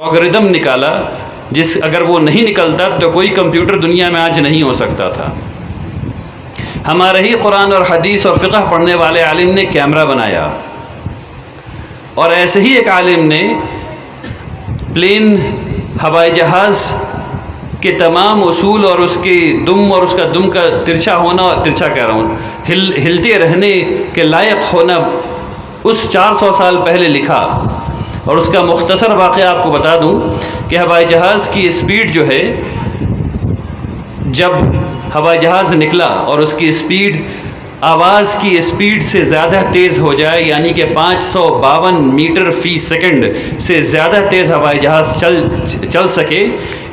لوگرتم نکالا اگر وہ نہیں نکلتا تو کوئی کمپیوٹر دنیا میں آج نہیں ہو سکتا تھا۔ ہمارے ہی قرآن اور حدیث اور فقہ پڑھنے والے عالم نے کیمرہ بنایا، اور ایسے ہی ایک عالم نے پلین ہوائی جہاز کے تمام اصول اور اس کی دم اور اس کا دم کا ترچھا ہونا، ترچھا کہہ رہا ہوں، ہلتے رہنے کے لائق ہونا اس 400 سال پہلے لکھا۔ اور اس کا مختصر واقعہ آپ کو بتا دوں کہ ہوائی جہاز کی اسپیڈ جو ہے، جب ہوائی جہاز نکلا اور اس کی اسپیڈ آواز کی اسپیڈ سے زیادہ تیز ہو جائے، یعنی کہ 552 میٹر فی سیکنڈ سے زیادہ تیز ہوائی جہاز چل سکے،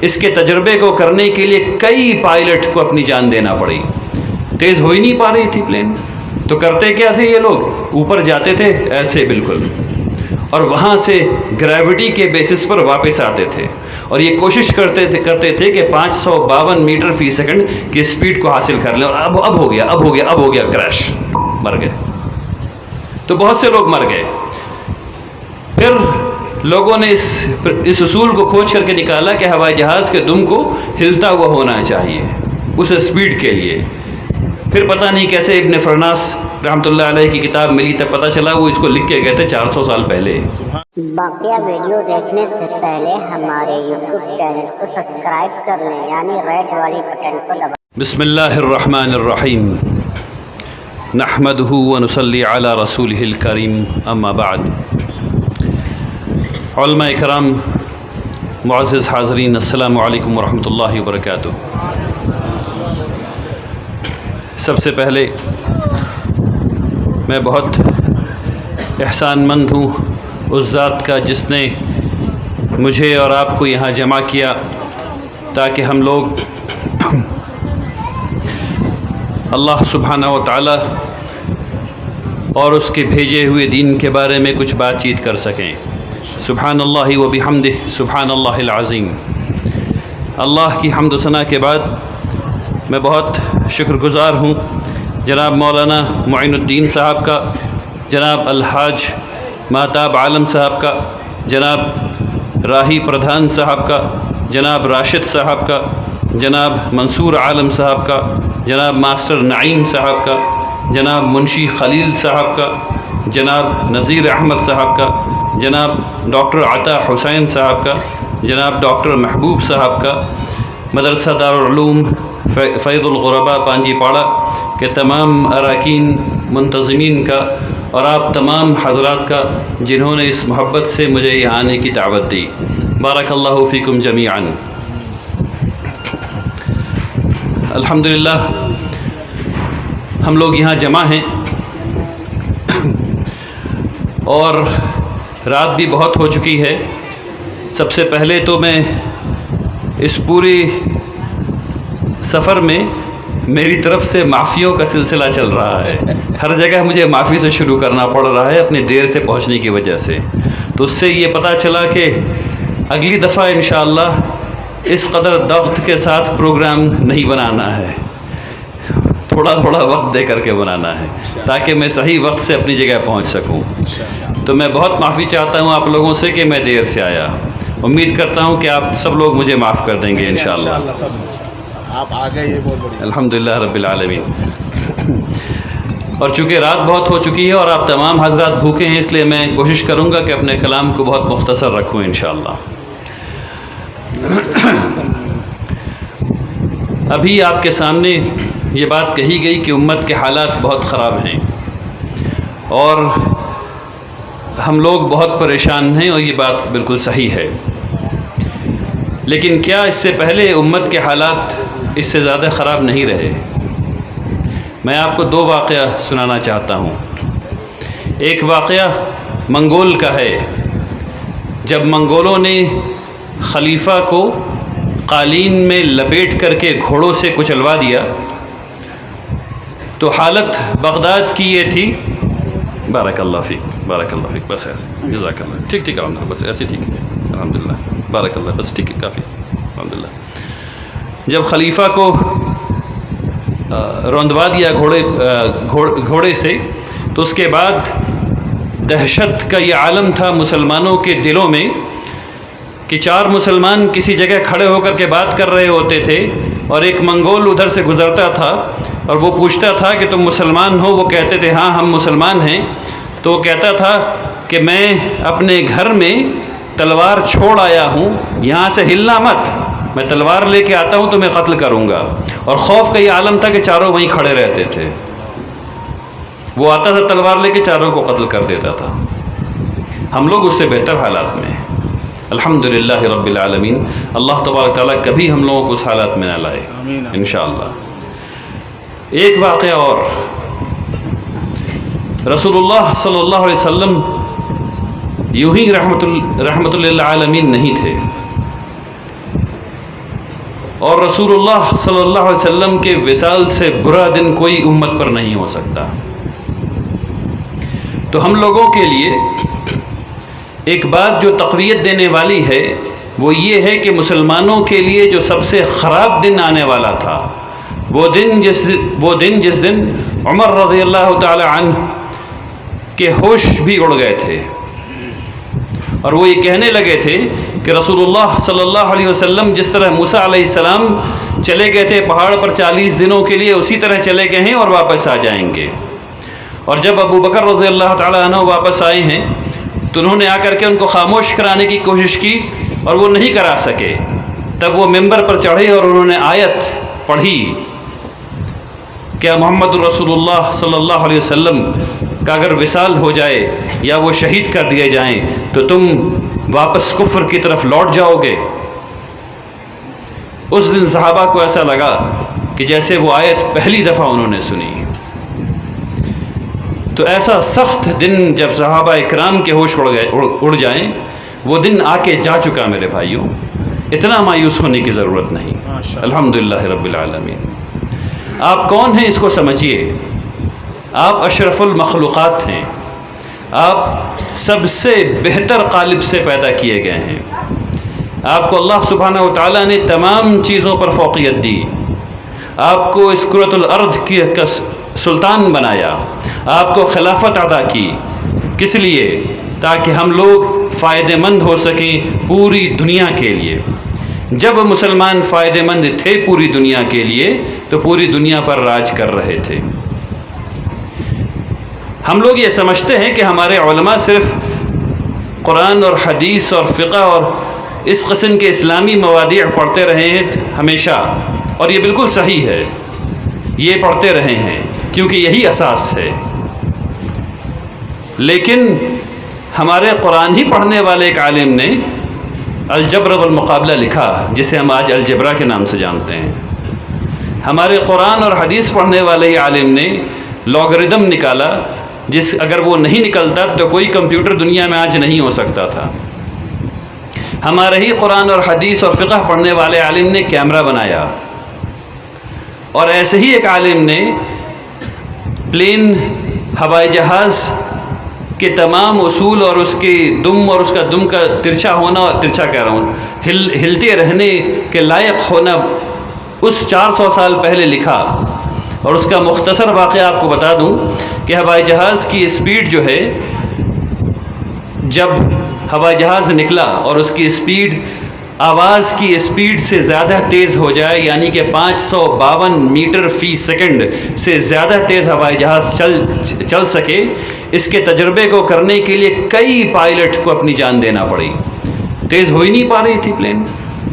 اس کے تجربے کو کرنے کے لیے کئی پائلٹ کو اپنی جان دینا پڑی۔ تیز ہو ہی نہیں پا رہی تھی پلین، تو کرتے کیا تھے یہ لوگ؟ اوپر جاتے تھے ایسے بالکل، اور وہاں سے گریوٹی کے بیسس پر واپس آتے تھے، اور یہ کوشش کرتے تھے کہ 552 میٹر فی سیکنڈ کی اسپیڈ کو حاصل کر لیں، اور اب ہو گیا کریش، مر گئے۔ تو بہت سے لوگ مر گئے۔ پھر لوگوں نے اس اصول کو کھوج کر کے نکالا کہ ہوائی جہاز کے دم کو ہلتا ہوا ہونا چاہیے اس اسپیڈ کے لیے۔ پھر پتہ نہیں کیسے ابن فرناس رحمۃ اللہ علیہ کی کتاب ملی، تب پتہ چلا وہ اس کو لکھ کے گئے تھے 400 سال پہلے۔ باقیہ ویڈیو دیکھنے سے پہلے ہمارے یوٹیوب چینل کو سبسکرائب کر لیں، یعنی ریڈ والی بٹن کو دبائیں۔ بسم اللہ الرحمن الرحیم، نحمدہ ونصلی علی رسولہ الکریم، اما بعد۔ علماء کرام، معزز حاضرین، السلام علیکم ورحمۃ اللہ وبرکاتہ۔ سب سے پہلے میں بہت احسان مند ہوں اس ذات کا جس نے مجھے اور آپ کو یہاں جمع کیا تاکہ ہم لوگ اللہ سبحانہ و تعالی اور اس کے بھیجے ہوئے دین کے بارے میں کچھ بات چیت کر سکیں۔ سبحان اللہ و بحمدہ، سبحان اللہ العظیم۔ اللہ کی حمد و ثنا کے بعد میں بہت شکر گزار ہوں جناب مولانا معین الدین صاحب کا، جناب الحاج مہتاب عالم صاحب کا، جناب راہی پردھان صاحب کا، جناب راشد صاحب کا، جناب منصور عالم صاحب کا، جناب ماسٹر نعیم صاحب کا، جناب منشی خلیل صاحب کا، جناب نذیر احمد صاحب کا، جناب ڈاکٹر عطا حسین صاحب کا، جناب ڈاکٹر محبوب صاحب کا، مدرسہ دارالعلوم فیض الغرباء پانجی پاڑا کے تمام اراکین منتظمین کا، اور آپ تمام حضرات کا جنہوں نے اس محبت سے مجھے یہاں آنے کی دعوت دی۔ بارک اللہ فیکم جمیعاً۔ الحمدللہ ہم لوگ یہاں جمع ہیں، اور رات بھی بہت ہو چکی ہے۔ سب سے پہلے تو میں اس پوری سفر میں میری طرف سے معافیوں کا سلسلہ چل رہا ہے، ہر جگہ مجھے معافی سے شروع کرنا پڑ رہا ہے اپنی دیر سے پہنچنے کی وجہ سے۔ تو اس سے یہ پتہ چلا کہ اگلی دفعہ انشاءاللہ اس قدر ضبط کے ساتھ پروگرام نہیں بنانا ہے، تھوڑا وقت دے کر کے بنانا ہے تاکہ میں صحیح وقت سے اپنی جگہ پہنچ سکوں۔ تو میں بہت معافی چاہتا ہوں آپ لوگوں سے کہ میں دیر سے آیا۔ امید کرتا ہوں کہ آپ سب لوگ مجھے معاف کر دیں گے انشاءاللہ۔ آپ آگئے، یہ بہت بڑی الحمدللہ رب العالمین۔ اور چونکہ رات بہت ہو چکی ہے اور آپ تمام حضرات بھوکے ہیں، اس لیے میں کوشش کروں گا کہ اپنے کلام کو بہت مختصر رکھوں انشاءاللہ۔ ابھی آپ کے سامنے یہ بات کہی گئی کہ امت کے حالات بہت خراب ہیں اور ہم لوگ بہت پریشان ہیں، اور یہ بات بالکل صحیح ہے۔ لیکن کیا اس سے پہلے امت کے حالات اس سے زیادہ خراب نہیں رہے؟ میں آپ کو 2 واقعہ سنانا چاہتا ہوں۔ ایک واقعہ منگول کا ہے، جب منگولوں نے خلیفہ کو قالین میں لپیٹ کر کے گھوڑوں سے کچلوا دیا، تو حالت بغداد کی یہ تھی۔ بارک اللہ فیک، بس ایسے، جزاک اللہ، ٹھیک الحمدللہ، بس ایسے ٹھیک ہے الحمدللہ، بارک اللہ، بس ٹھیک ہے، کافی الحمدللہ۔ جب خلیفہ کو روندوا دیا گھوڑے سے، تو اس کے بعد دہشت کا یہ عالم تھا مسلمانوں کے دلوں میں کہ 4 مسلمان کسی جگہ کھڑے ہو کر کے بات کر رہے ہوتے تھے اور ایک منگول ادھر سے گزرتا تھا اور وہ پوچھتا تھا کہ تم مسلمان ہو؟ وہ کہتے تھے ہاں ہم مسلمان ہیں. تو وہ کہتا تھا کہ میں اپنے گھر میں تلوار چھوڑ آیا ہوں، یہاں سے ہلنا مت، میں تلوار لے کے آتا ہوں تو میں قتل کروں گا. اور خوف کا یہ عالم تھا کہ چاروں وہیں کھڑے رہتے تھے. وہ آتا تھا تلوار لے کے چاروں کو قتل کر دیتا تھا. ہم لوگ اس سے بہتر حالات میں ہیں. الحمدللہ رب العالمین. اللہ تبارک تعالیٰ کبھی ہم لوگوں کو اس حالات میں نہ لائے آمین. انشاءاللہ. ایک واقعہ اور، رسول اللہ صلی اللہ علیہ وسلم یوں ہی رحمت للعالمین نہیں تھے، اور رسول اللہ صلی اللہ علیہ وسلم کے وصال سے برا دن کوئی امت پر نہیں ہو سکتا. تو ہم لوگوں کے لیے ایک بات جو تقویت دینے والی ہے وہ یہ ہے کہ مسلمانوں کے لیے جو سب سے خراب دن آنے والا تھا، وہ دن جس دن عمر رضی اللہ تعالی عنہ کے ہوش بھی اڑ گئے تھے، اور وہ یہ کہنے لگے تھے کہ رسول اللہ صلی اللہ علیہ وسلم جس طرح موسیٰ علیہ السلام چلے گئے تھے پہاڑ پر 40 دنوں کے لیے، اسی طرح چلے گئے ہیں اور واپس آ جائیں گے. اور جب ابو بکر رضی اللہ تعالی عنہ واپس آئے ہیں تو انہوں نے آ کر کے ان کو خاموش کرانے کی کوشش کی اور وہ نہیں کرا سکے. تب وہ ممبر پر چڑھے اور انہوں نے آیت پڑھی، کیا محمد رسول اللہ صلی اللہ علیہ وسلم کا اگر وصال ہو جائے یا وہ شہید کر دیے جائیں تو تم واپس کفر کی طرف لوٹ جاؤ گے؟ اس دن صحابہ کو ایسا لگا کہ جیسے وہ آیت پہلی دفعہ انہوں نے سنی. تو ایسا سخت دن جب صحابہ اکرام کے ہوش اڑ جائیں، وہ دن آ کے جا چکا میرے بھائیوں. اتنا مایوس ہونے کی ضرورت نہیں. الحمدللہ رب العالمین. آپ کون ہیں اس کو سمجھیے. آپ اشرف المخلوقات ہیں، آپ سب سے بہتر قالب سے پیدا کیے گئے ہیں. آپ کو اللہ سبحانہ و تعالیٰ نے تمام چیزوں پر فوقیت دی. آپ کو اس کرۃ الارض کی سلطان بنایا، آپ کو خلافت عطا کی. کس لیے؟ تاکہ ہم لوگ فائدہ مند ہو سکیں پوری دنیا کے لیے. جب مسلمان فائدہ مند تھے پوری دنیا کے لیے تو پوری دنیا پر راج کر رہے تھے. ہم لوگ یہ سمجھتے ہیں کہ ہمارے علماء صرف قرآن اور حدیث اور فقہ اور اس قسم کے اسلامی مواضیع پڑھتے رہے ہیں ہمیشہ، اور یہ بالکل صحیح ہے، یہ پڑھتے رہے ہیں کیونکہ یہی اساس ہے. لیکن ہمارے قرآن ہی پڑھنے والے ایک عالم نے الجبر والمقابلہ لکھا، جسے ہم آج الجبرا کے نام سے جانتے ہیں. ہمارے قرآن اور حدیث پڑھنے والے ہی عالم نے لاگرتھم نکالا، جس اگر وہ نہیں نکلتا تو کوئی کمپیوٹر دنیا میں آج نہیں ہو سکتا تھا. ہمارے ہی قرآن اور حدیث اور فقہ پڑھنے والے عالم نے کیمرہ بنایا، اور ایسے ہی ایک عالم نے پلین ہوائی جہاز کے تمام اصول اور اس کی دم اور اس کا دم کا ترچھا ہونا، ترچھا کہہ رہا ہوں، ہلتے رہنے کے لائق ہونا اس 400 سال پہلے لکھا. اور اس کا مختصر واقعہ آپ کو بتا دوں کہ ہوائی جہاز کی اسپیڈ جو ہے، جب ہوائی جہاز نکلا اور اس کی اسپیڈ آواز کی اسپیڈ سے زیادہ تیز ہو جائے، یعنی کہ 552 میٹر فی سیکنڈ سے زیادہ تیز ہوائی جہاز چل سکے، اس کے تجربے کو کرنے کے لیے کئی پائلٹ کو اپنی جان دینا پڑی. تیز ہو ہی نہیں پا رہی تھی پلین.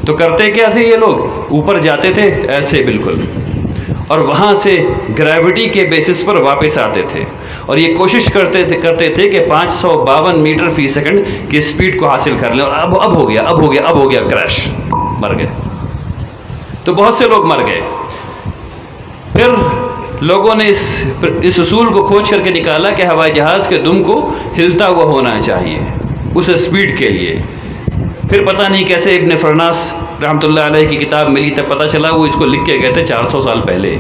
تو کرتے کیا تھے یہ لوگ؟ اوپر جاتے تھے ایسے بالکل، اور وہاں سے گریوٹی کے بیسس پر واپس آتے تھے، اور یہ کوشش کرتے تھے کہ 552 میٹر فی سیکنڈ کی اسپیڈ کو حاصل کر لیں. اور اب ہو گیا کریش، مر گئے. تو بہت سے لوگ مر گئے. پھر لوگوں نے اس اصول کو کھوج کر کے نکالا کہ ہوائی جہاز کے دم کو ہلتا ہوا ہونا چاہیے اس اسپیڈ کے لیے. پھر پتہ نہیں کیسے ابن فرناس رحمۃ اللہ علیہ کی کتاب ملی، تب پتہ چلا وہ اس کو لکھ کے گئے تھے 400 سال پہلے.